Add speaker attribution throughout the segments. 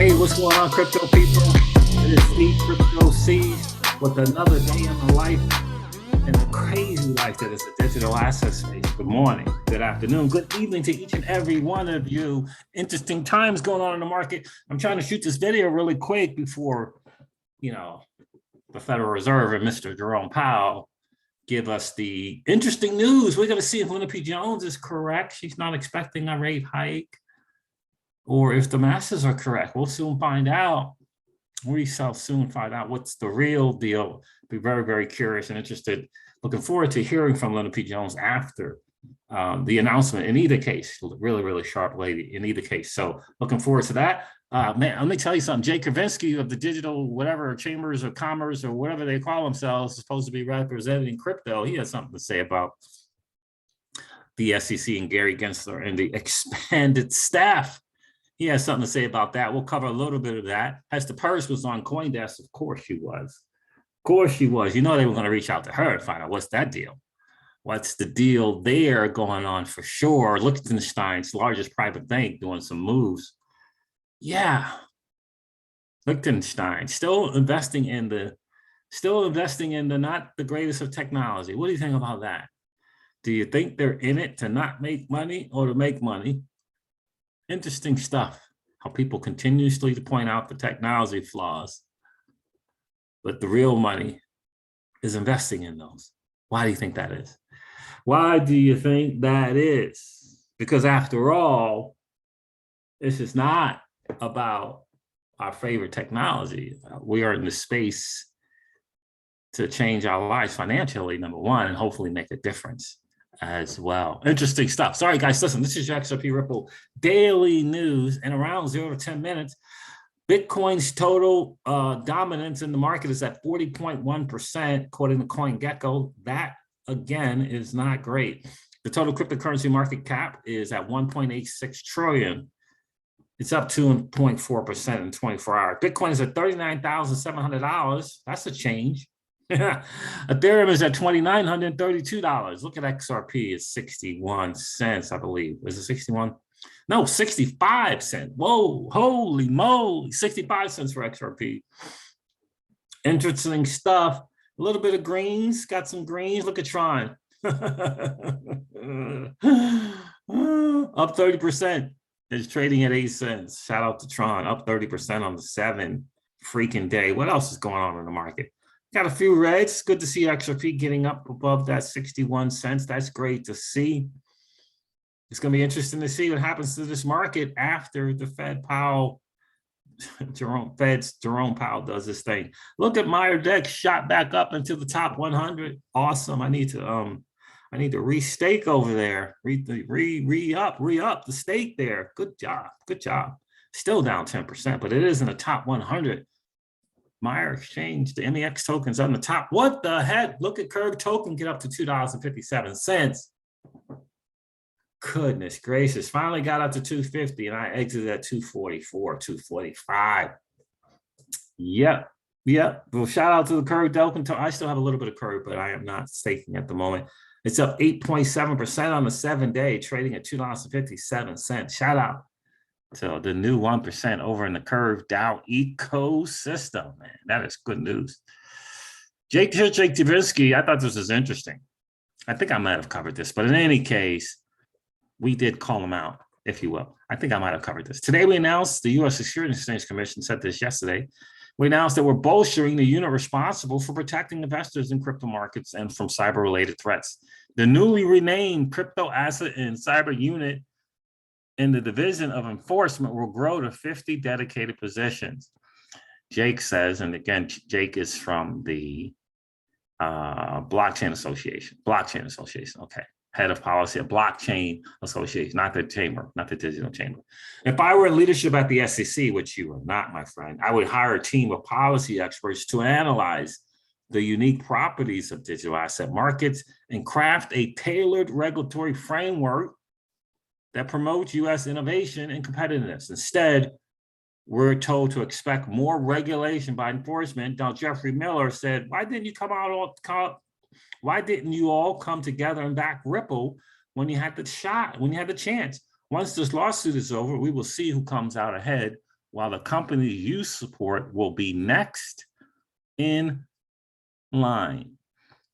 Speaker 1: Hey, what's going on, crypto people? It is Steve Crypto Seas with another day in the life and the crazy life that is the digital asset space. Good morning, good afternoon, good evening to each and every one of you. Interesting times going on in the market. I'm trying to shoot this video really quick before, the Federal Reserve and Mr. Jerome Powell give us the interesting news. We're going to see if Linda P. Jones is correct. She's not expecting a rate hike. Or if the masses are correct. We'll soon find out. We shall soon find out what's the real deal. Be very, very curious and interested. Looking forward to hearing from Linda P. Jones after the announcement in either case. Really, really sharp lady in either case. So looking forward to that. Man, let me tell you something. Jay Kravinsky of the digital whatever chambers of commerce or whatever they call themselves is supposed to be representing crypto. He has something to say about the SEC and Gary Gensler and the expanded staff. He has something to say about that. We'll cover a little bit of that. Hester Peirce was on CoinDesk. Of course she was. Of course she was. You know they were going to reach out to her and find out what's that deal. What's the deal there going on for sure? Liechtenstein's largest private bank doing some moves. Yeah. Liechtenstein still investing in the not the greatest of technology. What do you think about that? Do you think they're in it to not make money or to make money? Interesting stuff, how people continuously to point out the technology flaws, but the real money is investing in those. Why do you think that is? Why do you think that is? Because after all, this is not about our favorite technology. We are in the space to change our lives financially, number one, and hopefully make a difference as well. Interesting stuff. Sorry, guys. Listen, this is your XRP Ripple daily news in around 0 to 10 minutes. Bitcoin's total dominance in the market is at 40.1%, according to CoinGecko. That, again, is not great. The total cryptocurrency market cap is at 1.86 trillion. It's up 2.4% in 24 hours. Bitcoin is at $39,700. That's a change. Ethereum is at $2,932. Look at XRP, it's 61 cents, I believe. Is it 61? No, 65 cents. Whoa, holy moly, 65 cents for XRP. Interesting stuff. A little bit of greens, got some greens. Look at Tron. Up 30%. It's trading at 8 cents. Shout out to Tron, up 30% on the 7 freaking day. What else is going on in the market? Got a few reds. Good to see XRP getting up above that 61 cents. That's great to see. It's going to be interesting to see what happens to this market after the Jerome Powell does this thing. Look at Meyer Dex shot back up into the top 100. Awesome. I need to restake over there. Re-up the stake there. Good job. Good job. Still down 10%, but it is in the top 100. Meyer Exchange, the MEX tokens on the top. What the heck? Look at Curve token get up to $2.57. Goodness gracious. Finally got up to 250 and I exited at 244, 245. Yep. Well, shout out to the Curve token. I still have a little bit of Curve, but I am not staking at the moment. It's up 8.7% on the 7-day, trading at $2.57. Shout out to the new 1% over in the Curve DAO ecosystem, man. That is good news. Jake Kravinsky, I thought this was interesting. I think I might have covered this, but in any case, we did call him out, if you will. I think I might have covered this. Today, we announced the U.S. Securities and Exchange Commission said this yesterday. We announced that we're bolstering the unit responsible for protecting investors in crypto markets and from cyber-related threats. The newly renamed Crypto Asset and Cyber Unit in the Division of Enforcement will grow to 50 dedicated positions. Jake says, and again, Jake is from the Blockchain Association, okay. Head of policy at Blockchain Association, not the chamber, not the digital chamber. If I were in leadership at the SEC, which you are not, my friend, I would hire a team of policy experts to analyze the unique properties of digital asset markets and craft a tailored regulatory framework that promotes U.S. innovation and competitiveness. Instead, we're told to expect more regulation by enforcement. Now, Jeffrey Miller said, why didn't you all come together and back Ripple when you had the chance? Once this lawsuit is over, we will see who comes out ahead while the companies you support will be next in line.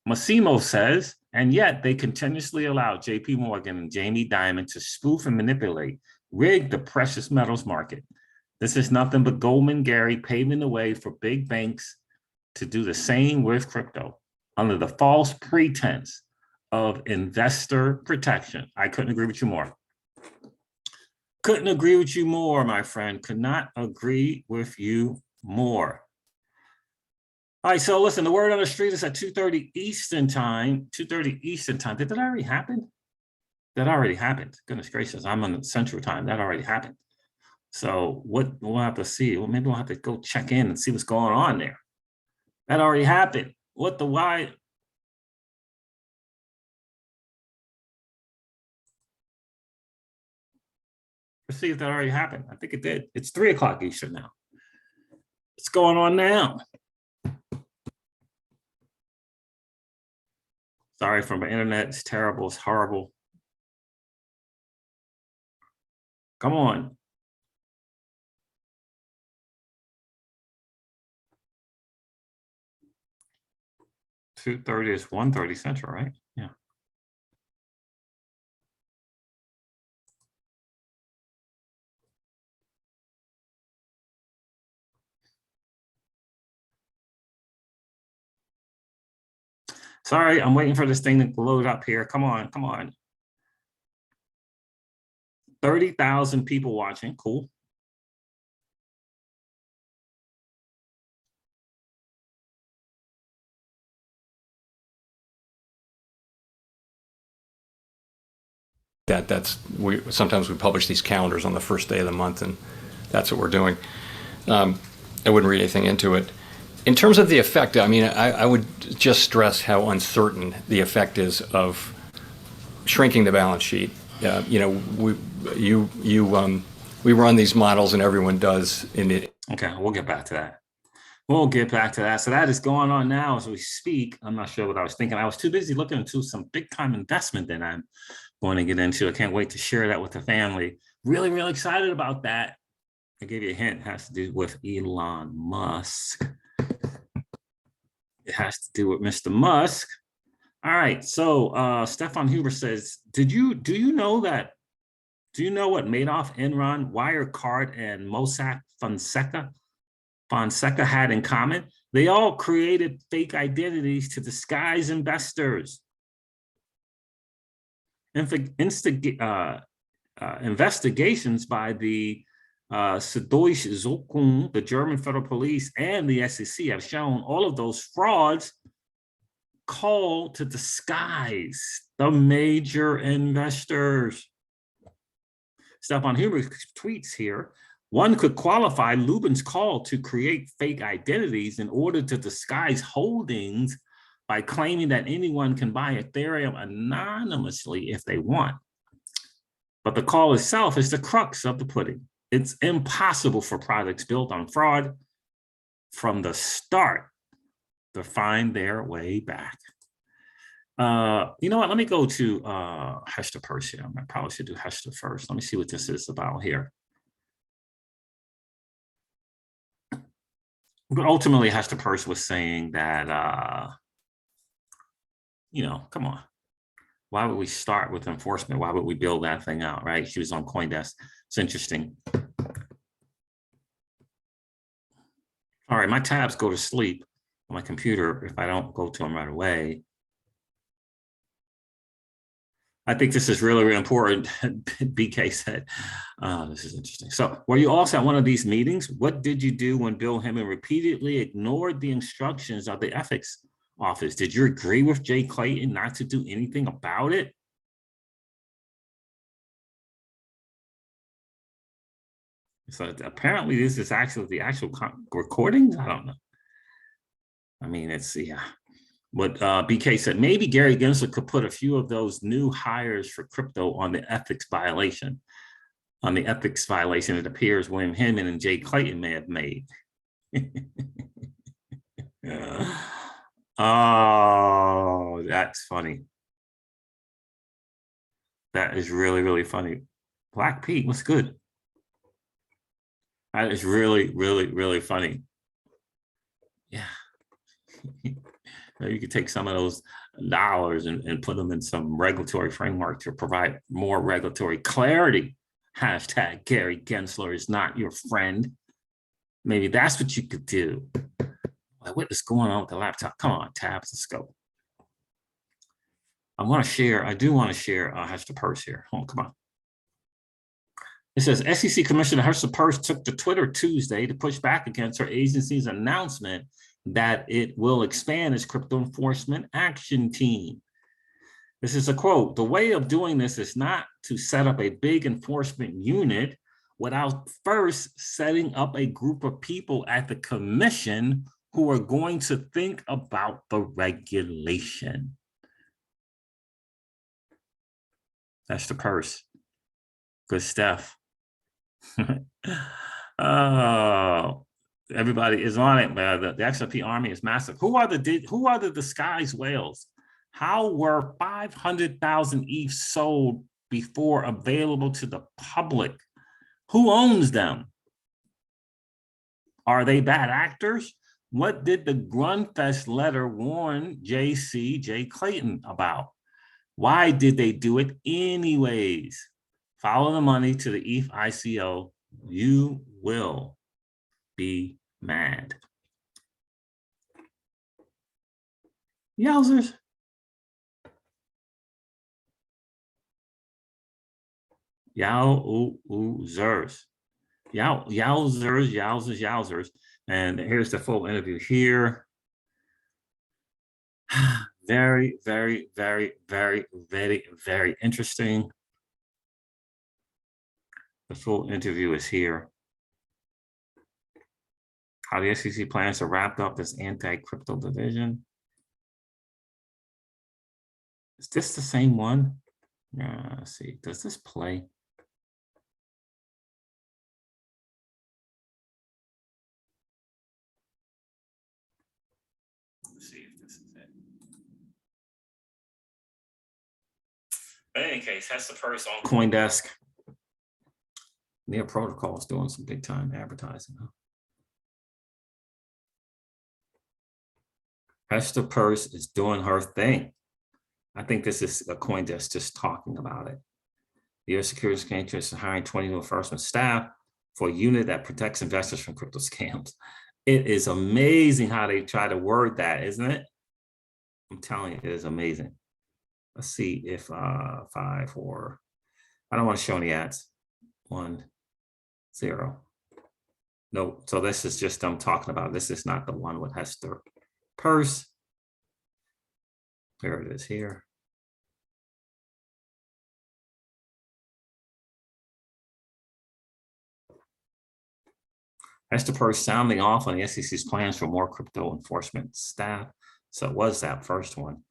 Speaker 1: Massimo says, and yet they continuously allow JP Morgan and Jamie Dimon to spoof and manipulate, rig the precious metals market. This is nothing but Goldman Gary paving the way for big banks to do the same with crypto under the false pretense of investor protection. I couldn't agree with you more. Couldn't agree with you more, my friend. Could not agree with you more. All right, so listen, the word on the street is at 2:30 Eastern time. 2:30 Eastern time. Did that already happen? That already happened. Goodness gracious, I'm on Central time. That already happened. So what we'll have to see. Well, maybe we'll have to go check in and see what's going on there. That already happened. What the why? Let's see if that already happened. I think it did. It's 3 o'clock Eastern now. What's going on now? Sorry for my internet. It's terrible. It's horrible. Come on. $2:30 is 1:30 Central, right? Yeah. Sorry, I'm waiting for this thing to load up here. Come on, come on. 30,000 people watching. Cool.
Speaker 2: Sometimes we publish these calendars on the first day of the month, and that's what we're doing. I wouldn't read anything into it. In terms of the effect, I mean, I would just stress how uncertain the effect is of shrinking the balance sheet. You know, we run these models, and everyone does.
Speaker 1: Okay, we'll get back to that. We'll get back to that. So that is going on now as we speak. I'm not sure what I was thinking. I was too busy looking into some big time investment that I'm going to get into. I can't wait to share that with the family. Really, really excited about that. I gave you a hint. It has to do with Elon Musk. It has to do with Mr. Musk. All right. So Stefan Huber says, do you know what Madoff, Enron, Wirecard, and Mossack Fonseca had in common? They all created fake identities to disguise investors. Investigations by the Süddeutsche, the German federal police, and the SEC have shown all of those frauds call to disguise the major investors. Stefan Huber tweets here, one could qualify Lubin's call to create fake identities in order to disguise holdings by claiming that anyone can buy Ethereum anonymously if they want. But the call itself is the crux of the pudding. It's impossible for products built on fraud from the start to find their way back. You know what? Let me go to Hester Peirce here. I probably should do Hester first. Let me see what this is about here. But ultimately, Hester Peirce was saying that, you know, come on. Why would we start with enforcement? Why would we build that thing out, right? She was on CoinDesk. It's interesting. All right, my tabs go to sleep on my computer if I don't go to them right away. I think this is really, really important. BK said, this is interesting. So were you also at one of these meetings? What did you do when Bill Hemming repeatedly ignored the instructions of the ethics office? Did you agree with Jay Clayton not to do anything about it? So apparently this is actually the actual recordings. I don't know. I mean, it's, yeah. What BK said, maybe Gary Gensler could put a few of those new hires for crypto on the ethics violation. On the ethics violation, it appears William Hemming and Jay Clayton may have made. Oh, that's funny. That is really, really funny. Black Pete, what's good? That is really, really, really funny. Yeah. You could take some of those dollars and put them in some regulatory framework to provide more regulatory clarity. Hashtag Gary Gensler is not your friend. Maybe that's what you could do. What is going on with the laptop? Come on, tabs, let's go. I do want to share Hester Peirce here. Hold on, come on. It says SEC Commissioner Hester Peirce took to Twitter Tuesday to push back against her agency's announcement that it will expand its crypto enforcement action team. This is a quote: "The way of doing this is not to set up a big enforcement unit without first setting up a group of people at the commission who are going to think about the regulation." That's the purse. Good stuff. Oh, everybody is on it. The XRP army is massive. Who are the disguised whales? How were 500,000 ETH sold before available to the public? Who owns them? Are they bad actors? What did the Grunfest letter warn J. Clayton about? Why did they do it anyways? Follow the money to the ETH ICO. You will be mad. Yowzers. Yowzers. Yowzers. And here's the full interview here. Very, very, very, very, very, very interesting. The full interview is here. How the SEC plans to wrap up this anti-crypto division. Is this the same one? Let's see, does this play? Let's see if this is it. But in any case, that's the first on CoinDesk. Near Protocol is doing some big time advertising. Huh? Hester Peirce is doing her thing. I think this is a CoinDesk just talking about it. The U.S. Securities and Exchange Commission is hiring 20 new enforcement staff for a unit that protects investors from crypto scams. It is amazing how they try to word that, isn't it? I'm telling you, it is amazing. Let's see if 5, 4. I don't want to show any ads. 1, 0. No, so this is just them talking about. This is not the one with Hester Peirce. There it is here. Hester Peirce sounding off on the SEC's plans for more crypto enforcement staff. So it was that first one.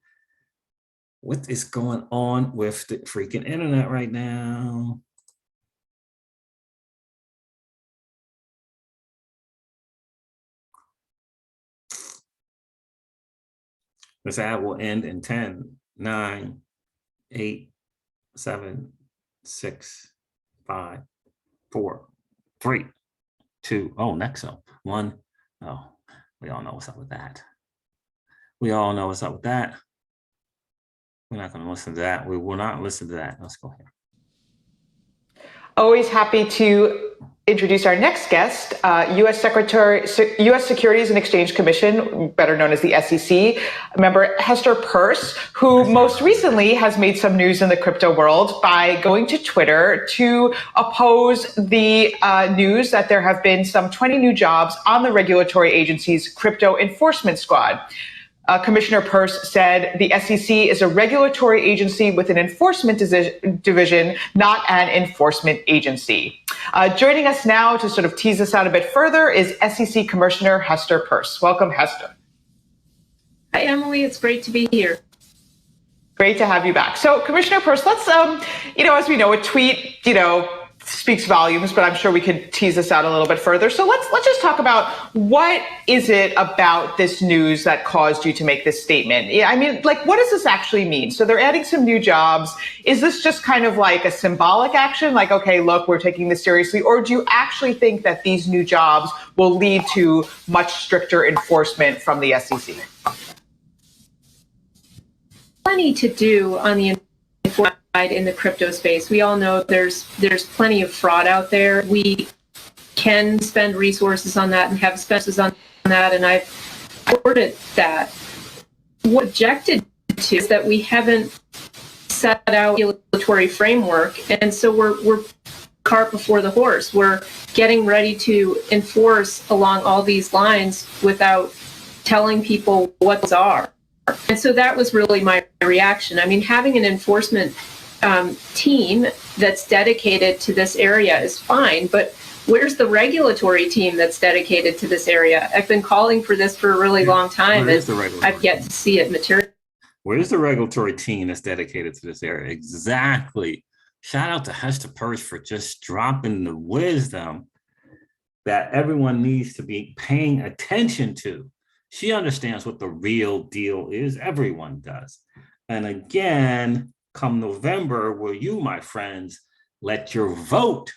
Speaker 1: What is going on with the freaking internet right now? This ad will end in 10, 9, 8, 7, 6, 5, 4, 3, 2. Oh, Nexo. 1. Oh, we all know what's up with that. We all know what's up with that. We're not going to listen to that. We will not listen to that. Let's go here.
Speaker 3: Always happy to introduce our next guest, U.S. Securities and Exchange Commission, better known as the SEC, member Hester Peirce, who most recently has made some news in the crypto world by going to Twitter to oppose the news that there have been some 20 new jobs on the regulatory agency's crypto enforcement squad. Commissioner Peirce said the SEC is a regulatory agency with an enforcement division, not an enforcement agency. Joining us now to sort of tease this out a bit further is SEC Commissioner Hester Peirce. Welcome, Hester.
Speaker 4: Hi, Emily. It's great to be here.
Speaker 3: Great to have you back. So, Commissioner Peirce, let's, as we know, a tweet, speaks volumes, but I'm sure we could tease this out a little bit further. So let's just talk about what is it about this news that caused you to make this statement? Yeah, I mean, like, what does this actually mean? So they're adding some new jobs. Is this just kind of like a symbolic action? Like, okay, look, we're taking this seriously. Or do you actually think that these new jobs will lead to much stricter enforcement from the SEC?
Speaker 4: Plenty to do on the enforcement side in the crypto space. We all know there's plenty of fraud out there. We can spend resources on that and have expenses on that, and I've supported that. What objected to is that we haven't set out a regulatory framework, and so we're cart before the horse. We're getting ready to enforce along all these lines without telling people what those are. And so that was really my reaction. I mean, having an enforcement team that's dedicated to this area is fine, but where's the regulatory team that's dedicated to this area? I've been calling for this for a really long time, and I've yet to see it materialize.
Speaker 1: Where's the regulatory team that's dedicated to this area? Exactly. Shout out to Hester Purse for just dropping the wisdom that everyone needs to be paying attention to. She understands what the real deal is. Everyone does. And again, come November, will you, my friends, let your vote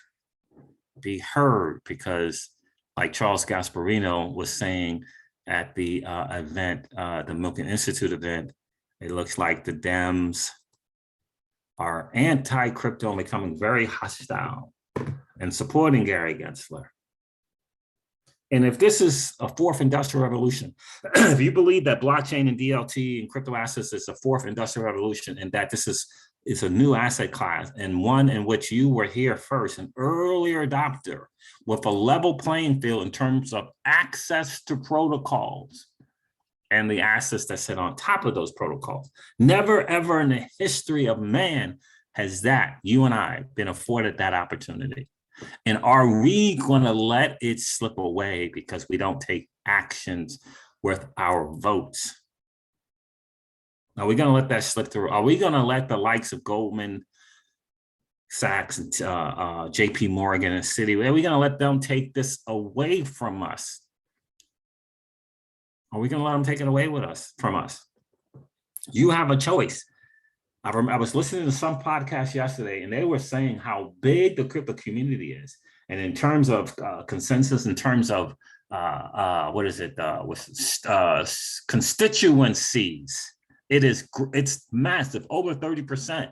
Speaker 1: be heard? Because like Charles Gasparino was saying at the event, the Milken Institute event, it looks like the Dems are anti-crypto and becoming very hostile and supporting Gary Gensler. And if this is a fourth industrial revolution, if you believe that blockchain and DLT and crypto assets is a fourth industrial revolution, and that this is a new asset class and one in which you were here first, an earlier adopter with a level playing field in terms of access to protocols and the assets that sit on top of those protocols. Never, ever in the history of man has that, you and I, been afforded that opportunity. And are we going to let it slip away because we don't take actions with our votes? Are we going to let that slip through? Are we going to let the likes of Goldman Sachs and JP Morgan and Citi, are we going to let them take this away from us? Are we going to let them take it away from us? You have a choice. I was listening to some podcast yesterday, and they were saying how big the crypto community is. And in terms of consensus, in terms of constituencies, it's massive, over 30%.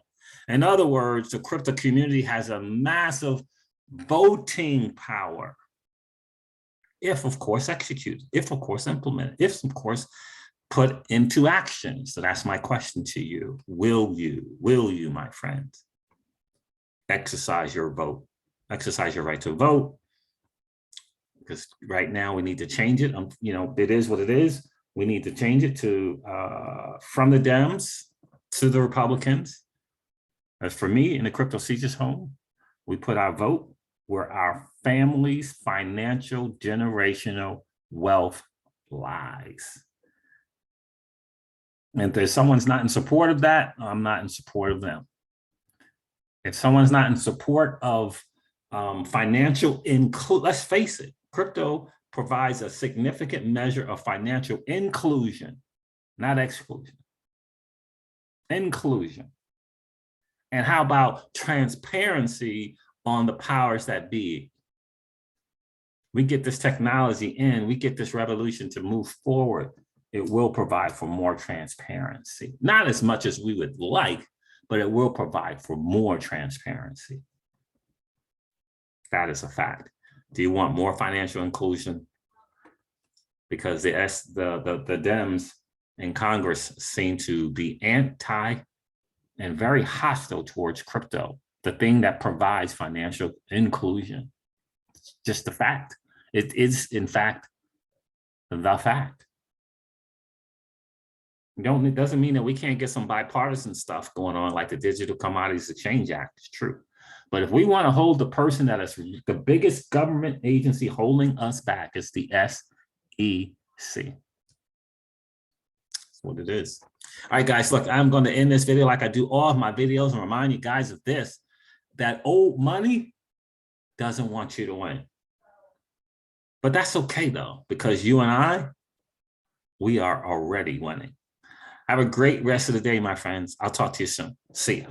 Speaker 1: In other words, the crypto community has a massive voting power. If, of course, executed, if, of course, implemented, if, of course, put into action. So that's my question to you. Will you, my friends, exercise your vote, exercise your right to vote? Because right now we need to change it. It is what it is. We need to change it to from the Dems to the Republicans. As for me, in the Crypto Seekers home, we put our vote where our family's financial generational wealth lies. And if someone's not in support of that, I'm not in support of them. If someone's not in support of financial inclusion, let's face it, crypto provides a significant measure of financial inclusion, not exclusion. Inclusion. And how about transparency on the powers that be? We get this technology in, we get this revolution to move forward. It will provide for more transparency. Not as much as we would like, but it will provide for more transparency. That is a fact. Do you want more financial inclusion? Because the Dems in Congress seem to be anti and very hostile towards crypto, the thing that provides financial inclusion. It's just a fact. It is, in fact, the fact. It doesn't mean that we can't get some bipartisan stuff going on, like the Digital Commodities Exchange Act. It's true. But if we want to hold the person that is the biggest government agency holding us back, it's the SEC. That's what it is. All right, guys, look, I'm going to end this video like I do all of my videos and remind you guys of this, that old money doesn't want you to win. But that's okay though, because you and I, we are already winning. Have a great rest of the day, my friends. I'll talk to you soon. See ya.